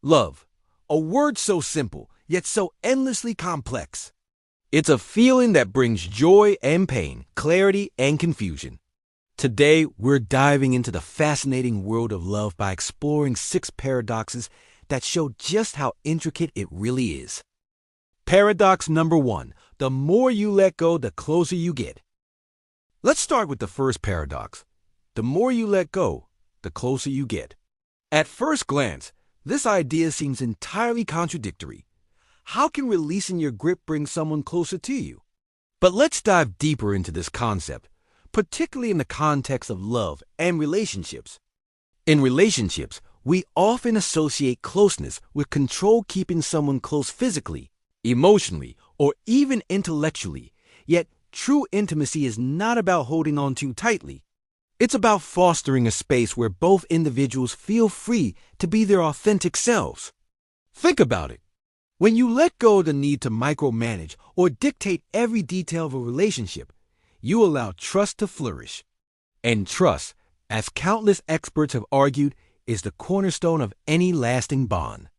Love, a word so simple, yet so endlessly complex. It's a feeling that brings joy and pain, clarity and confusion. Today, we're diving into the fascinating world of love by exploring 6 paradoxes that show just how intricate it really is. Paradox number 1, the more you let go, the closer you get. Let's start with the first paradox. The more you let go, the closer you get. At first glance, this idea seems entirely contradictory. How can releasing your grip bring someone closer to you? But let's dive deeper into this concept, particularly in the context of love and relationships. In relationships, we often associate closeness with control, keeping someone close physically, emotionally, or even intellectually. Yet, true intimacy is not about holding on too tightly. It's about fostering a space where both individuals feel free to be their authentic selves. Think about it. When you let go of the need to micromanage or dictate every detail of a relationship, you allow trust to flourish. And trust, as countless experts have argued, is the cornerstone of any lasting bond.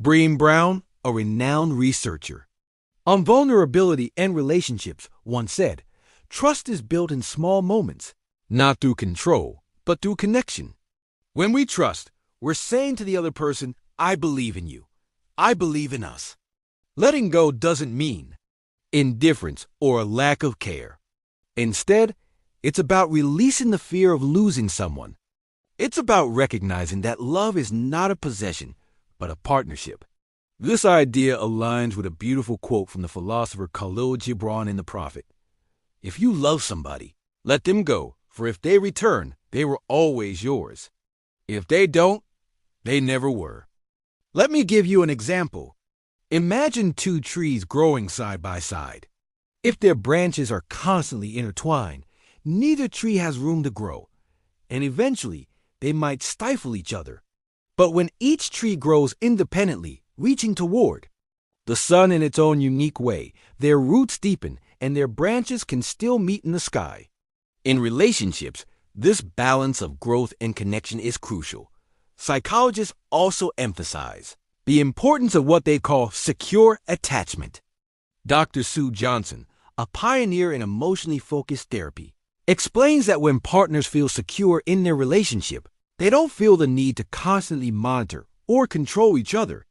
Brené Brown, a renowned researcher on vulnerability and relationships, once said, "Trust is built in small moments, not through control, but through connection." When we trust, we're saying to the other person, "I believe in you. I believe in us." Letting go doesn't mean indifference or a lack of care. Instead, it's about releasing the fear of losing someone. It's about recognizing that love is not a possession, but a partnership. This idea aligns with a beautiful quote from the philosopher Khalil Gibran in The Prophet. "If you love somebody, let them go, for if they return, they were always yours. If they don't, they never were." Let me give you an example. Imagine 2 trees growing side by side. If their branches are constantly intertwined, neither tree has room to grow, and eventually they might stifle each other. But when each tree grows independently, reaching toward the sun in its own unique way, their roots deepen and their branches can still meet in the sky. In relationships, this balance of growth and connection is crucial. Psychologists also emphasize the importance of what they call secure attachment. Dr. Sue Johnson, a pioneer in emotionally focused therapy, explains that when partners feel secure in their relationship, they don't feel the need to constantly monitor or control each other.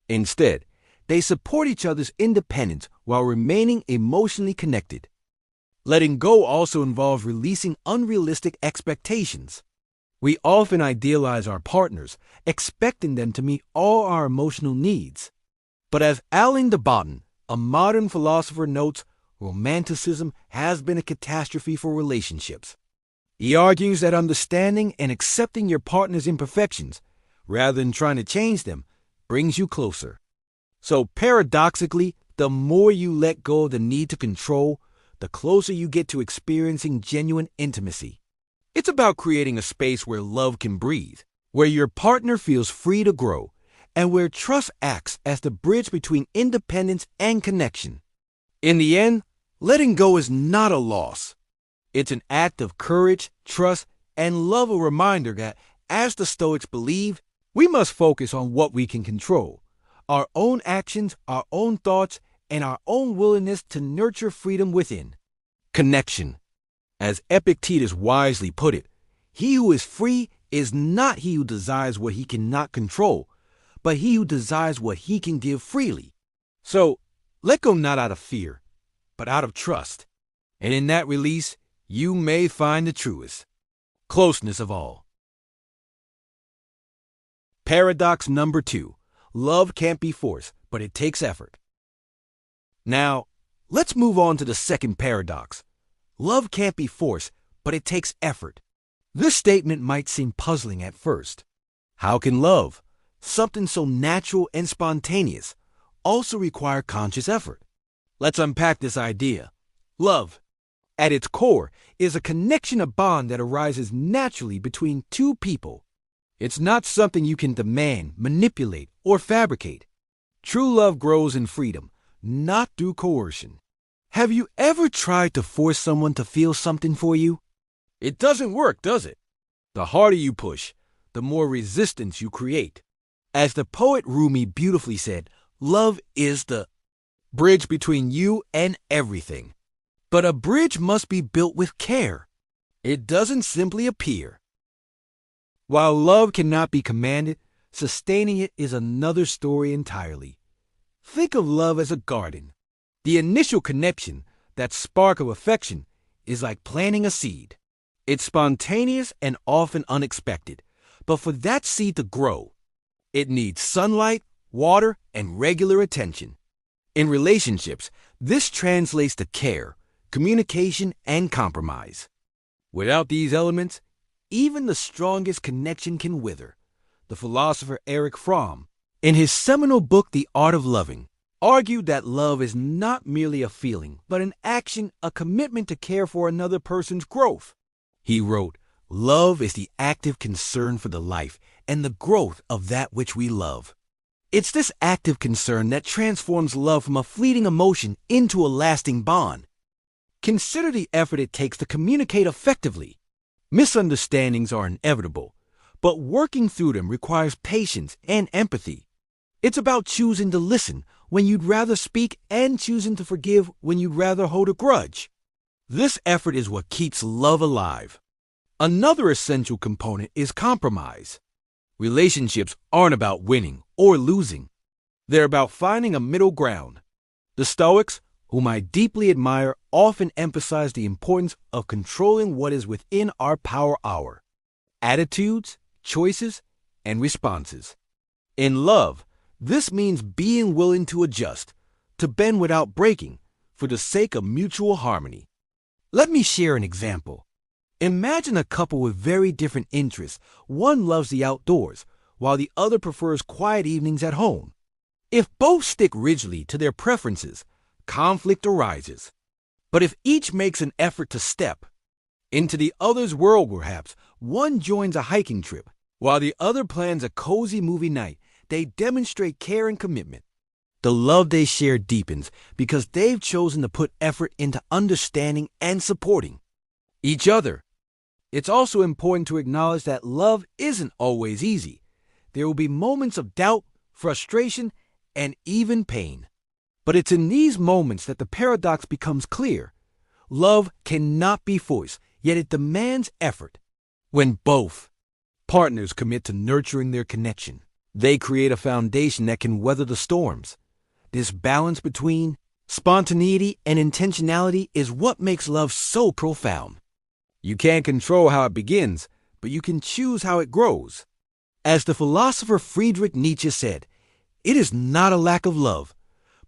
Instead, they support each other's independence while remaining emotionally connected. Letting go also involves releasing unrealistic expectations. We often idealize our partners, expecting them to meet all our emotional needs. But as Alain de Botton, a modern philosopher, notes, romanticism has been a catastrophe for relationships. He argues that understanding and accepting your partner's imperfections, rather than trying to change them, brings you closer. So paradoxically, the more you let go of the need to control, the closer you get to experiencing genuine intimacy. It's about creating a space where love can breathe, where your partner feels free to grow, and where trust acts as the bridge between independence and connection. In the end, letting go is not a loss. It's an act of courage, trust, and love, a reminder that, as the Stoics believe, we must focus on what we can control: our own actions, our own thoughts, and our own willingness to nurture freedom within. Connection. As Epictetus wisely put it, he who is free is not he who desires what he cannot control, but he who desires what he can give freely. So, let go not out of fear, but out of trust. And in that release, you may find the truest closeness of all. Paradox number 2. Love can't be forced, but it takes effort. Now, let's move on to the second paradox. Love can't be forced, but it takes effort. This statement might seem puzzling at first. How can love, something so natural and spontaneous, also require conscious effort? Let's unpack this idea. Love, at its core, is a connection, a bond that arises naturally between 2 people. It's not something you can demand, manipulate, or fabricate. True love grows in freedom, not through coercion. Have you ever tried to force someone to feel something for you? It doesn't work, does it? The harder you push, the more resistance you create. As the poet Rumi beautifully said, love is the bridge between you and everything. But a bridge must be built with care. It doesn't simply appear. While love cannot be commanded, sustaining it is another story entirely. Think of love as a garden. The initial connection, that spark of affection, is like planting a seed. It's spontaneous and often unexpected, but for that seed to grow, it needs sunlight, water, and regular attention. In relationships, this translates to care, communication, and compromise. Without these elements, even the strongest connection can wither. The philosopher Erich Fromm, in his seminal book The Art of Loving, argued that love is not merely a feeling, but an action, a commitment to care for another person's growth. He wrote, "Love is the active concern for the life and the growth of that which we love." It's this active concern that transforms love from a fleeting emotion into a lasting bond. Consider the effort it takes to communicate effectively. Misunderstandings are inevitable, but working through them requires patience and empathy. It's about choosing to listen when you'd rather speak and choosing to forgive when you'd rather hold a grudge. This effort is what keeps love alive. Another essential component is compromise. Relationships aren't about winning or losing. They're about finding a middle ground. The Stoics, whom I deeply admire, often emphasize the importance of controlling what is within our power hour: attitudes, choices, and responses. In love, this means being willing to adjust, to bend without breaking, for the sake of mutual harmony. Let me share an example. Imagine a couple with very different interests. One loves the outdoors, while the other prefers quiet evenings at home. If both stick rigidly to their preferences, conflict arises. But if each makes an effort to step into the other's world, perhaps one joins a hiking trip, while the other plans a cozy movie night, they demonstrate care and commitment. The love they share deepens because they've chosen to put effort into understanding and supporting each other. It's also important to acknowledge that love isn't always easy. There will be moments of doubt, frustration, and even pain. But it's in these moments that the paradox becomes clear. Love cannot be forced, yet it demands effort. When both partners commit to nurturing their connection, they create a foundation that can weather the storms. This balance between spontaneity and intentionality is what makes love so profound. You can't control how it begins, but you can choose how it grows. As the philosopher Friedrich Nietzsche said, it is not a lack of love,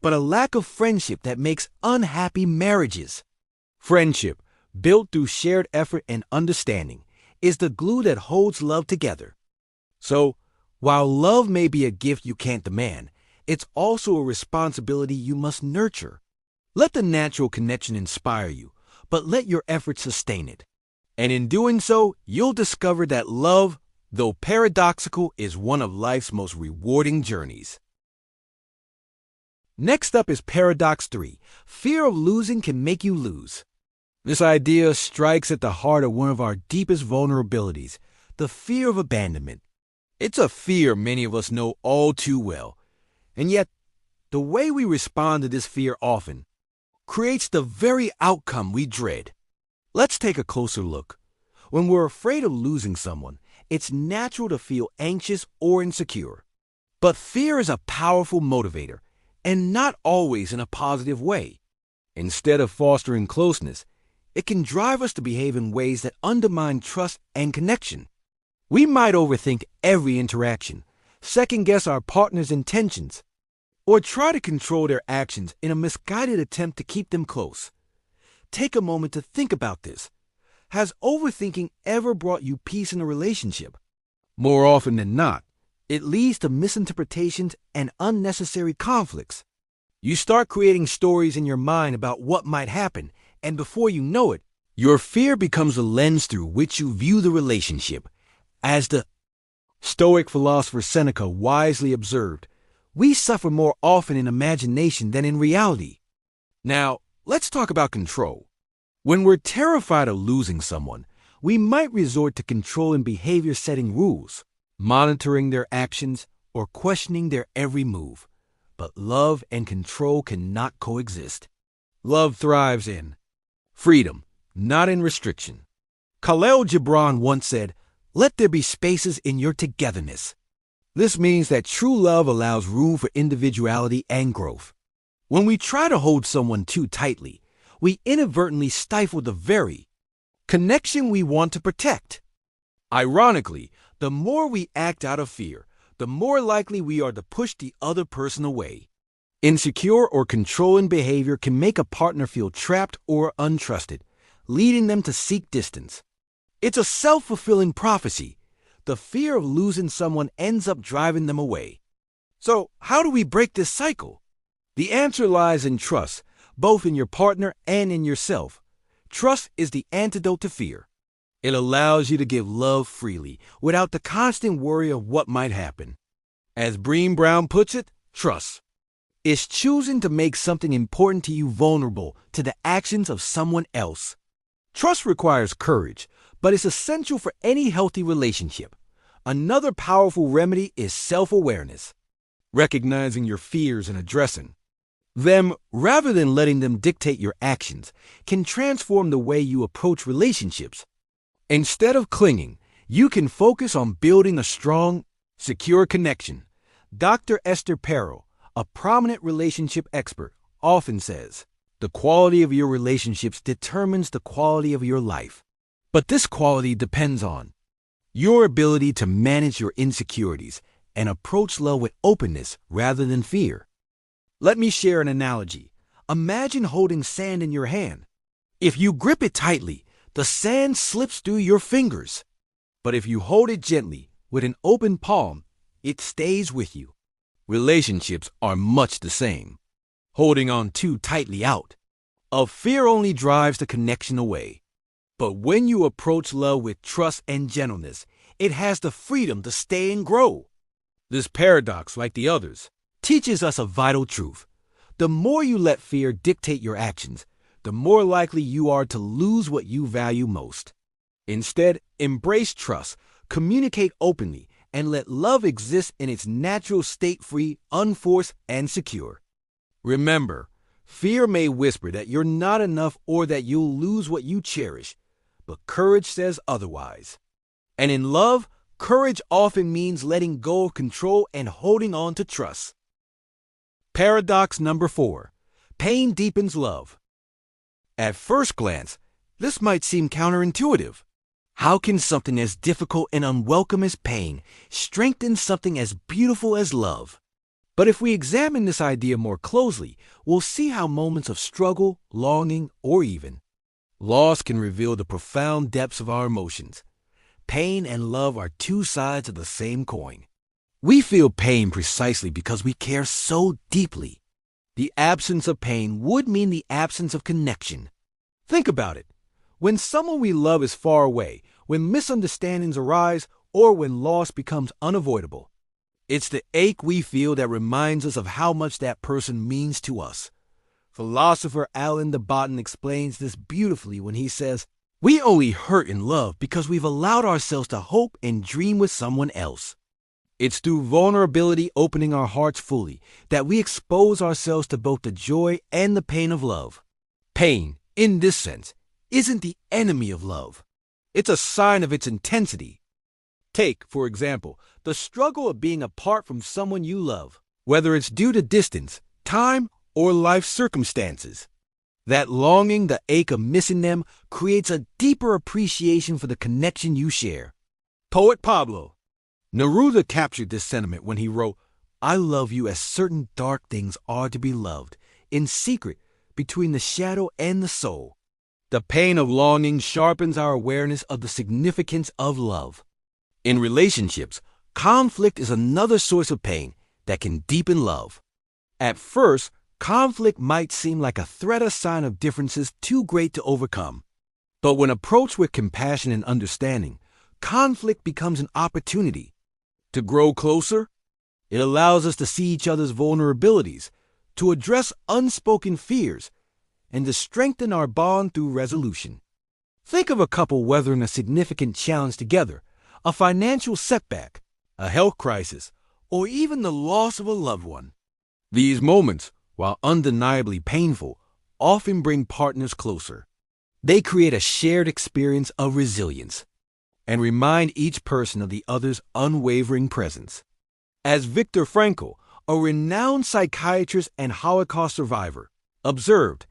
but a lack of friendship that makes unhappy marriages. Friendship, built through shared effort and understanding, is the glue that holds love together. So, while love may be a gift you can't demand, it's also a responsibility you must nurture. Let the natural connection inspire you, but let your efforts sustain it. And in doing so, you'll discover that love, though paradoxical, is one of life's most rewarding journeys. Next up is Paradox 3. Fear of losing can make you lose. This idea strikes at the heart of one of our deepest vulnerabilities, the fear of abandonment. It's a fear many of us know all too well. And yet, the way we respond to this fear often creates the very outcome we dread. Let's take a closer look. When we're afraid of losing someone, it's natural to feel anxious or insecure. But fear is a powerful motivator, and not always in a positive way. Instead of fostering closeness, it can drive us to behave in ways that undermine trust and connection. We might overthink every interaction, second-guess our partner's intentions, or try to control their actions in a misguided attempt to keep them close. Take a moment to think about this. Has overthinking ever brought you peace in a relationship? More often than not, it leads to misinterpretations and unnecessary conflicts. You start creating stories in your mind about what might happen, and before you know it, your fear becomes the lens through which you view the relationship. As the Stoic philosopher Seneca wisely observed, we suffer more often in imagination than in reality. Now, let's talk about control. When we're terrified of losing someone, we might resort to controlling behavior, setting rules, monitoring their actions, or questioning their every move. But love and control cannot coexist. Love thrives in freedom, not in restriction. Khalil Gibran once said, "Let there be spaces in your togetherness." This means that true love allows room for individuality and growth. When we try to hold someone too tightly, we inadvertently stifle the very connection we want to protect. Ironically, the more we act out of fear, the more likely we are to push the other person away. Insecure or controlling behavior can make a partner feel trapped or untrusted, leading them to seek distance. It's a self-fulfilling prophecy. The fear of losing someone ends up driving them away. So, how do we break this cycle? The answer lies in trust, both in your partner and in yourself. Trust is the antidote to fear. It allows you to give love freely, without the constant worry of what might happen. As Brené Brown puts it, trust is choosing to make something important to you vulnerable to the actions of someone else. Trust requires courage, but it's essential for any healthy relationship. Another powerful remedy is self-awareness, recognizing your fears and addressing them rather than letting them dictate your actions can transform the way you approach relationships. Instead of clinging, you can focus on building a strong, secure connection. Dr. Esther Perel, a prominent relationship expert, often says, "The quality of your relationships determines the quality of your life." But this quality depends on your ability to manage your insecurities and approach love with openness rather than fear. Let me share an analogy. Imagine holding sand in your hand. If you grip it tightly, the sand slips through your fingers. But if you hold it gently, with an open palm, it stays with you. Relationships are much the same. Holding on too tightly out of fear only drives the connection away. But when you approach love with trust and gentleness, it has the freedom to stay and grow. This paradox, like the others, teaches us a vital truth. The more you let fear dictate your actions, the more likely you are to lose what you value most. Instead, embrace trust, communicate openly, and let love exist in its natural state, free, unforced, and secure. Remember, fear may whisper that you're not enough or that you'll lose what you cherish, but courage says otherwise. And in love, courage often means letting go of control and holding on to trust. Paradox number 4. Pain deepens love. At first glance, this might seem counterintuitive. How can something as difficult and unwelcome as pain strengthen something as beautiful as love? But if we examine this idea more closely, we'll see how moments of struggle, longing, or even loss can reveal the profound depths of our emotions. Pain and love are two sides of the same coin. We feel pain precisely because we care so deeply. The absence of pain would mean the absence of connection. Think about it. When someone we love is far away, when misunderstandings arise, or when loss becomes unavoidable, it's the ache we feel that reminds us of how much that person means to us. Philosopher Alain de Botton explains this beautifully when he says, "We only hurt in love because we've allowed ourselves to hope and dream with someone else." It's through vulnerability, opening our hearts fully, that we expose ourselves to both the joy and the pain of love. Pain, in this sense, isn't the enemy of love. It's a sign of its intensity. Take, for example, the struggle of being apart from someone you love, whether it's due to distance, time, or life circumstances. That longing, the ache of missing them, creates a deeper appreciation for the connection you share. Poet Pablo Neruda captured this sentiment when he wrote, "I love you as certain dark things are to be loved, in secret, between the shadow and the soul." The pain of longing sharpens our awareness of the significance of love. In relationships, conflict is another source of pain that can deepen love. At first, conflict might seem like a threat or sign of differences too great to overcome. But when approached with compassion and understanding, conflict becomes an opportunity to grow closer. It allows us to see each other's vulnerabilities, to address unspoken fears, and to strengthen our bond through resolution. Think of a couple weathering a significant challenge together, a financial setback, a health crisis, or even the loss of a loved one. These moments, while undeniably painful, often bring partners closer. They create a shared experience of resilience and remind each person of the other's unwavering presence. As Viktor Frankl, a renowned psychiatrist and Holocaust survivor, observed,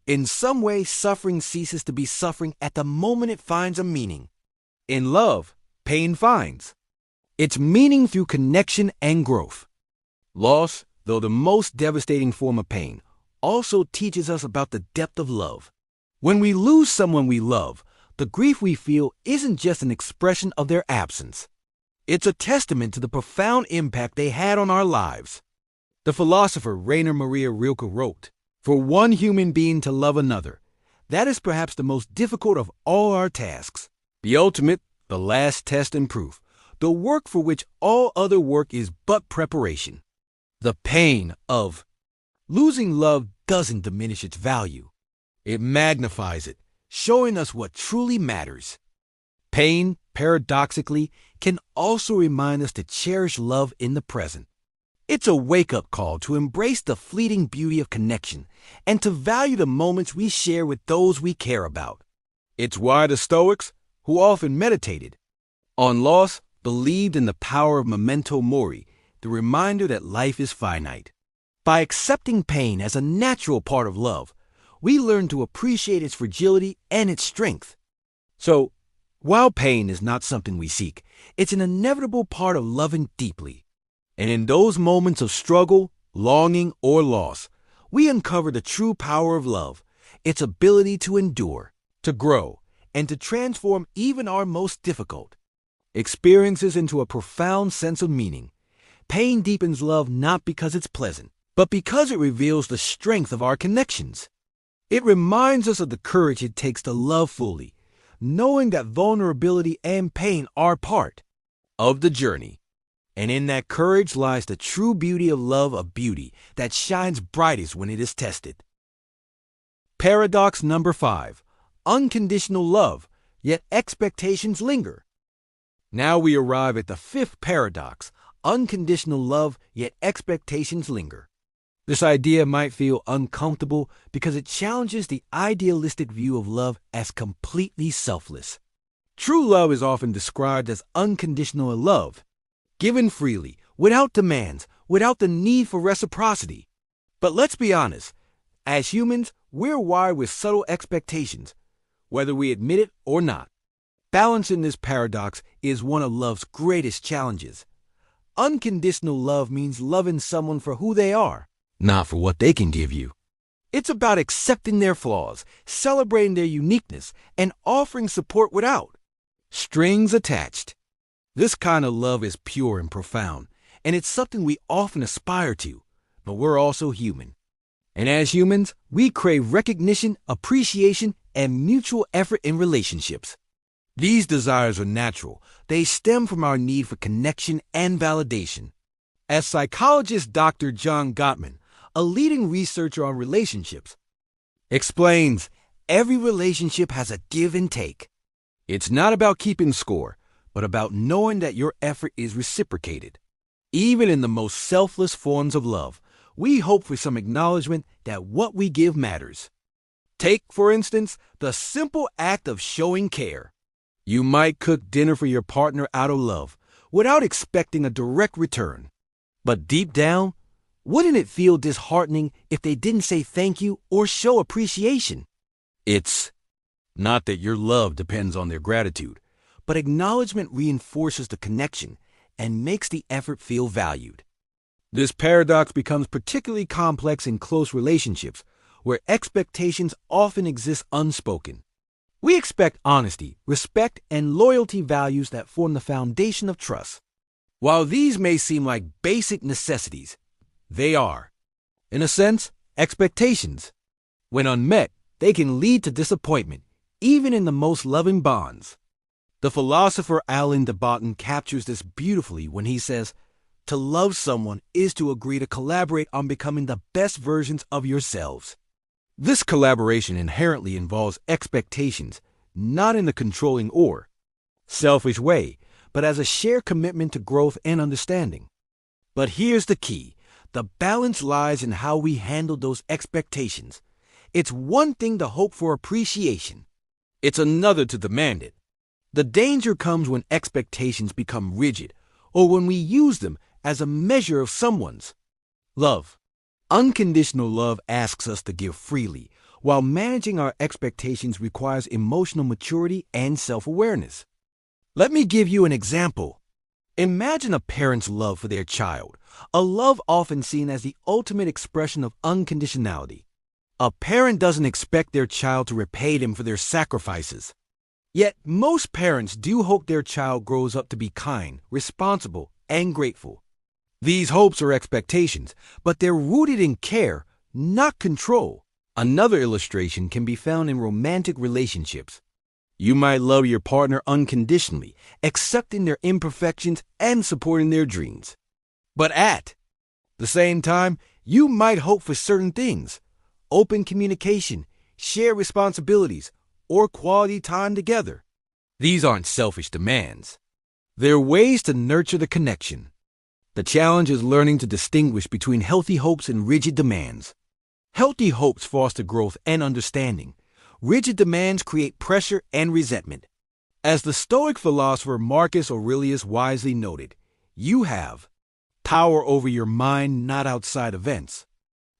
in some way suffering ceases to be suffering at the moment it finds a meaning. In love, pain finds its meaning through connection and growth. Loss, though the most devastating form of pain, also teaches us about the depth of love. When we lose someone we love, the grief we feel isn't just an expression of their absence. It's a testament to the profound impact they had on our lives. The philosopher Rainer Maria Rilke wrote, "For one human being to love another, that is perhaps the most difficult of all our tasks. The ultimate, the last test and proof, the work for which all other work is but preparation." The pain of losing love doesn't diminish its value. It magnifies it, showing us what truly matters. Pain, paradoxically, can also remind us to cherish love in the present. It's a wake-up call to embrace the fleeting beauty of connection and to value the moments we share with those we care about. It's why the Stoics, who often meditated on loss, believed in the power of memento mori, the reminder that life is finite. By accepting pain as a natural part of love, we learn to appreciate its fragility and its strength. So, while pain is not something we seek, it's an inevitable part of loving deeply. And in those moments of struggle, longing, or loss, we uncover the true power of love, its ability to endure, to grow, and to transform even our most difficult experiences into a profound sense of meaning. Pain deepens love not because it's pleasant, but because it reveals the strength of our connections. It reminds us of the courage it takes to love fully, knowing that vulnerability and pain are part of the journey. And in that courage lies the true beauty of love, a beauty that shines brightest when it is tested. Paradox number 5. Unconditional love, yet expectations linger. Now we arrive at the 5th paradox. Unconditional love, yet expectations linger. This idea might feel uncomfortable because it challenges the idealistic view of love as completely selfless. True love is often described as unconditional love, given freely, without demands, without the need for reciprocity. But let's be honest, as humans, we're wired with subtle expectations, whether we admit it or not. Balancing this paradox is one of love's greatest challenges. Unconditional love means loving someone for who they are, not for what they can give you. It's about accepting their flaws, celebrating their uniqueness, and offering support without strings attached. This kind of love is pure and profound, and it's something we often aspire to, but we're also human. And as humans, we crave recognition, appreciation, and mutual effort in relationships. These desires are natural. They stem from our need for connection and validation. As psychologist Dr. John Gottman, a leading researcher on relationships, explains, every relationship has a give and take. It's not about keeping score, but about knowing that your effort is reciprocated. Even in the most selfless forms of love, we hope for some acknowledgement that what we give matters. Take, for instance, the simple act of showing care. You might cook dinner for your partner out of love, without expecting a direct return. But deep down, wouldn't it feel disheartening if they didn't say thank you or show appreciation? It's not that your love depends on their gratitude, but acknowledgement reinforces the connection and makes the effort feel valued. This paradox becomes particularly complex in close relationships, where expectations often exist unspoken. We expect honesty, respect, and loyalty, values that form the foundation of trust. While these may seem like basic necessities, they are, in a sense, expectations. When unmet, they can lead to disappointment, even in the most loving bonds. The philosopher Alain de Botton captures this beautifully when he says, "To love someone is to agree to collaborate on becoming the best versions of yourselves." This collaboration inherently involves expectations, not in a controlling or selfish way, but as a shared commitment to growth and understanding. But here's the key. The balance lies in how we handle those expectations. It's one thing to hope for appreciation. It's another to demand it. The danger comes when expectations become rigid or when we use them as a measure of someone's love. Unconditional love asks us to give freely, while managing our expectations requires emotional maturity and self-awareness. Let me give you an example. Imagine a parent's love for their child, a love often seen as the ultimate expression of unconditionality. A parent doesn't expect their child to repay them for their sacrifices. Yet most parents do hope their child grows up to be kind, responsible, and grateful. These hopes are expectations, but they're rooted in care, not control. Another illustration can be found in romantic relationships. You might love your partner unconditionally, accepting their imperfections and supporting their dreams. But at the same time, you might hope for certain things: open communication, shared responsibilities, or quality time together. These aren't selfish demands. They're ways to nurture the connection. The challenge is learning to distinguish between healthy hopes and rigid demands. Healthy hopes foster growth and understanding. Rigid demands create pressure and resentment. As the Stoic philosopher Marcus Aurelius wisely noted, you have power over your mind, not outside events.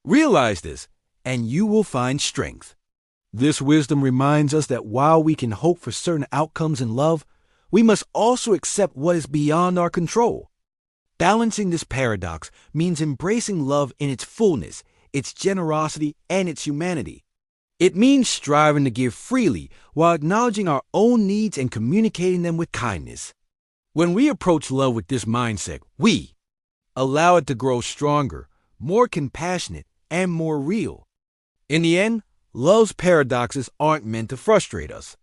Realize this, and you will find strength. This wisdom reminds us that while we can hope for certain outcomes in love, we must also accept what is beyond our control. Balancing this paradox means embracing love in its fullness, its generosity, and its humanity. It means striving to give freely while acknowledging our own needs and communicating them with kindness. When we approach love with this mindset, we allow it to grow stronger, more compassionate, and more real. In the end, love's paradoxes aren't meant to frustrate us.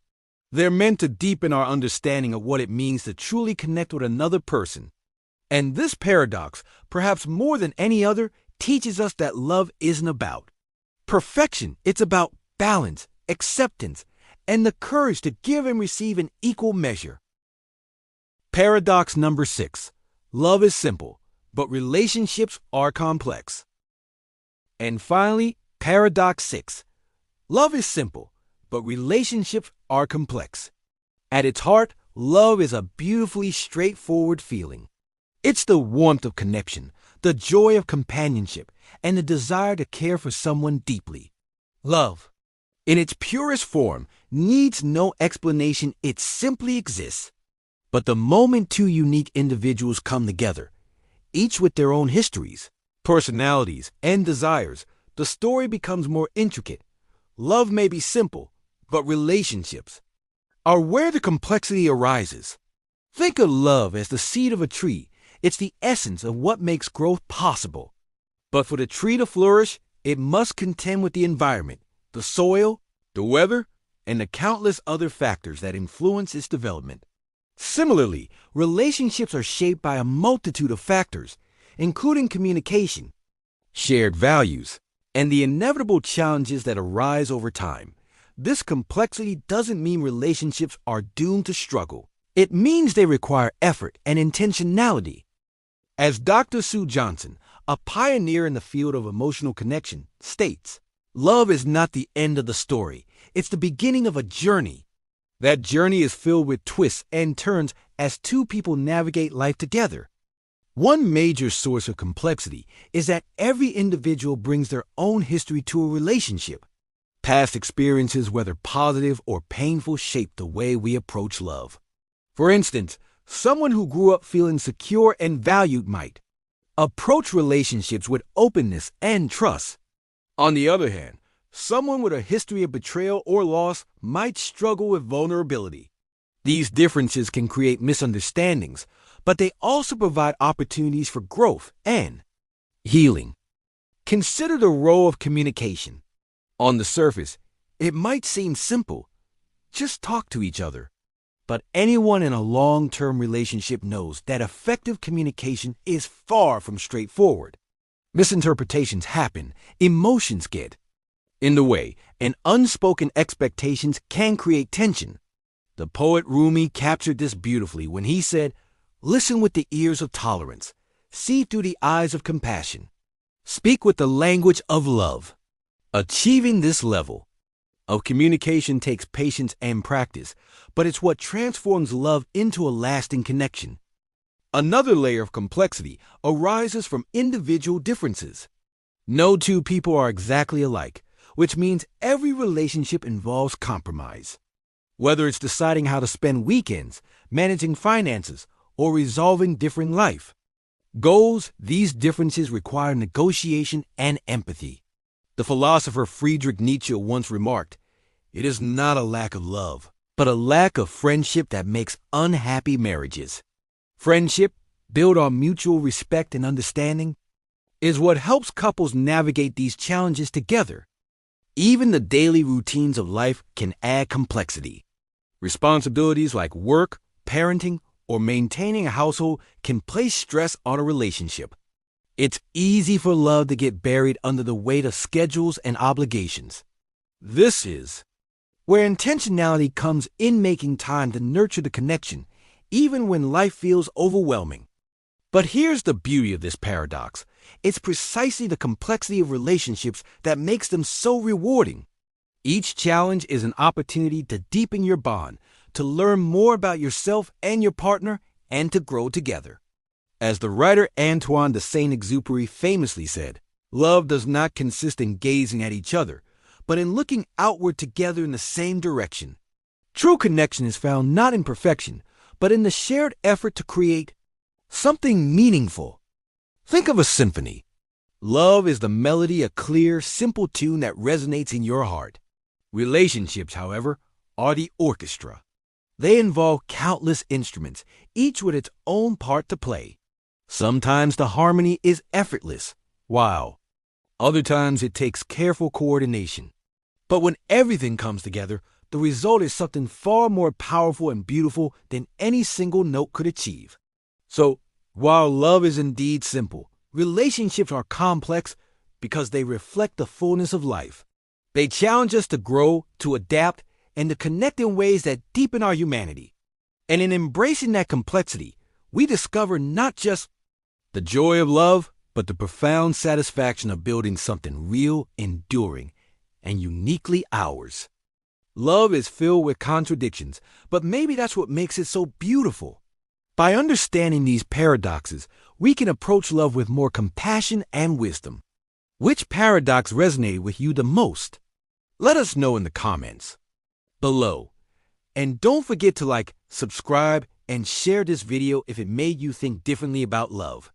They're meant to deepen our understanding of what it means to truly connect with another person. And this paradox, perhaps more than any other, teaches us that love isn't about perfection. It's about balance, acceptance, and the courage to give and receive in equal measure. Paradox number 6. Love is simple, but relationships are complex. And finally, paradox 6. Love is simple, but relationships are complex. At its heart, love is a beautifully straightforward feeling. It's the warmth of connection, the joy of companionship, and the desire to care for someone deeply. Love, in its purest form, needs no explanation. It simply exists. But the moment two unique individuals come together, each with their own histories, personalities, and desires, the story becomes more intricate. Love may be simple, but relationships are where the complexity arises. Think of love as the seed of a tree. It's the essence of what makes growth possible. But for the tree to flourish, it must contend with the environment, the soil, the weather, and the countless other factors that influence its development. Similarly, relationships are shaped by a multitude of factors, including communication, shared values, and the inevitable challenges that arise over time. This complexity doesn't mean relationships are doomed to struggle. It means they require effort and intentionality. As Dr. Sue Johnson, a pioneer in the field of emotional connection, states, love is not the end of the story. It's the beginning of a journey. That journey is filled with twists and turns as two people navigate life together. One major source of complexity is that every individual brings their own history to a relationship. Past experiences, whether positive or painful, shape the way we approach love. For instance, someone who grew up feeling secure and valued might approach relationships with openness and trust. On the other hand, someone with a history of betrayal or loss might struggle with vulnerability. These differences can create misunderstandings, but they also provide opportunities for growth and healing. Consider the role of communication. On the surface, it might seem simple. Just talk to each other. But anyone in a long-term relationship knows that effective communication is far from straightforward. Misinterpretations happen, emotions get in the way, and unspoken expectations can create tension. The poet Rumi captured this beautifully when he said, "Listen with the ears of tolerance. See through the eyes of compassion. Speak with the language of love. Achieving this level of communication takes patience and practice, but it's what transforms love into a lasting connection. Another layer of complexity arises from individual differences. No two people are exactly alike, which means every relationship involves compromise. Whether it's deciding how to spend weekends, managing finances, or resolving different life goals, these differences require negotiation and empathy. The philosopher Friedrich Nietzsche once remarked, "It is not a lack of love, but a lack of friendship that makes unhappy marriages." Friendship, built on mutual respect and understanding, is what helps couples navigate these challenges together. Even the daily routines of life can add complexity. Responsibilities like work, parenting, or maintaining a household can place stress on a relationship. It's easy for love to get buried under the weight of schedules and obligations. This is where intentionality comes in, making time to nurture the connection, even when life feels overwhelming. But here's the beauty of this paradox. It's precisely the complexity of relationships that makes them so rewarding. Each challenge is an opportunity to deepen your bond, to learn more about yourself and your partner, and to grow together. As the writer Antoine de Saint-Exupéry famously said, "Love does not consist in gazing at each other, but in looking outward together in the same direction." True connection is found not in perfection, but in the shared effort to create something meaningful. Think of a symphony. Love is the melody, a clear, simple tune that resonates in your heart. Relationships, however, are the orchestra. They involve countless instruments, each with its own part to play. Sometimes the harmony is effortless, while other times it takes careful coordination. But when everything comes together, the result is something far more powerful and beautiful than any single note could achieve. So, while love is indeed simple, relationships are complex because they reflect the fullness of life. They challenge us to grow, to adapt, and to connect in ways that deepen our humanity. And in embracing that complexity, we discover not just the joy of love, but the profound satisfaction of building something real, enduring, and uniquely ours. Love is filled with contradictions, but maybe that's what makes it so beautiful. By understanding these paradoxes, we can approach love with more compassion and wisdom. Which paradox resonated with you the most? Let us know in the comments below. And don't forget to like, subscribe, and share this video if it made you think differently about love.